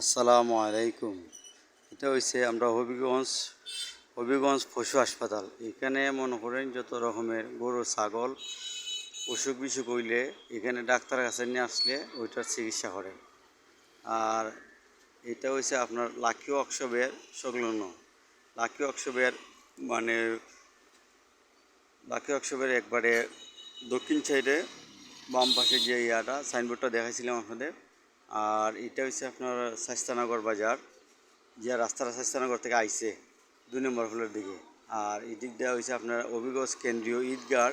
আসসালামু আলাইকুম। এটা হইছে আমরা হবিগঞ্জ পশু হাসপাতাল। এখানে মনে করেন যত রকমের গরু ছাগল অসুখ বিসুখ হইলে এখানে ডাক্তারের কাছে নিয়ে আসলে ওইটার চিকিৎসা করে। আর এটা হইছে আপনার লাকি ওয়ার্কশপের সংলগ্ন। লাকি ওয়ার্কশপের মানে লাকি ওয়ার্কশপের একবারে দক্ষিণ সাইডে বাম পাশে যে সাইনবোর্ডটা দেখাইছিলাম আপনাদের। আর এটা হচ্ছে আপনার শাস্তানগর বাজার, যে রাস্তাটা শাস্তানগর থেকে আইছে 2 নম্বর ফ্লোরের দিকে। আর এই দিক দেওয়া হয়েছে আপনার হবিগঞ্জ কেন্দ্রীয় ঈদগাহ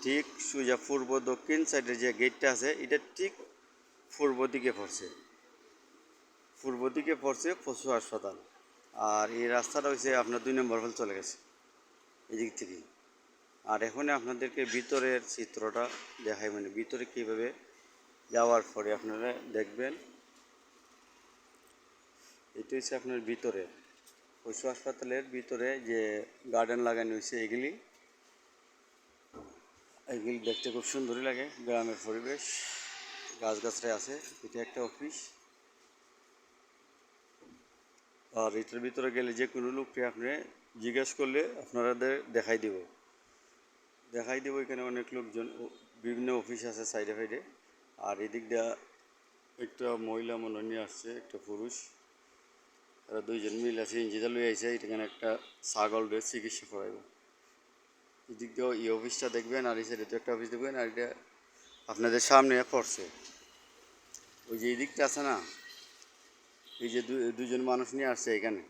ঠিক সোজা পূর্ব দক্ষিণ সাইডের যে গেটটা আছে এটা ঠিক পূর্ব দিকে পড়ছে পশু হাসপাতাল। আর এই রাস্তাটা হচ্ছে আপনার 2 নম্বর ফ্লোর চলে গেছে এদিক থেকে। আর এখন আপনাদেরকে ভিতরের চিত্রটা দেখাই, মানে ভিতরে কীভাবে যাওয়ার পরে আপনারা দেখবেন। এটা হচ্ছে আপনার ভিতরে পশু হাসপাতালের ভিতরে যে গার্ডেন লাগানো হয়েছে, এগুলি দেখতে খুব সুন্দরই লাগে। গ্রামের পরিবেশ, গাছগাছরা আছে। এটা একটা অফিস। আর এটার ভিতরে গেলে যে কোনো লোককে আপনি জিজ্ঞেস করলে আপনাদের দেখাই দেব। এখানে অনেক লোকজন, বিভিন্ন অফিস আছে সাইডে সাইডে। আর এদিক দিয়ে একটা মহিলা মনে নিয়ে আসছে, একটা পুরুষ, তারা 2জন মিল আছে। ইঞ্জিটা লই আইছে এখানে একটা ছাগল চিকিৎসা করাইব। এদিক দিয়েও এই অফিসটা দেখবেন, আর এই সাইডে তো একটা অফিস দেখবেন। আর এটা আপনাদের সামনে পড়ছে ওই যে এই দিকটা আছে না, এই যে 2জন মানুষ নিয়ে আসছে এখানে।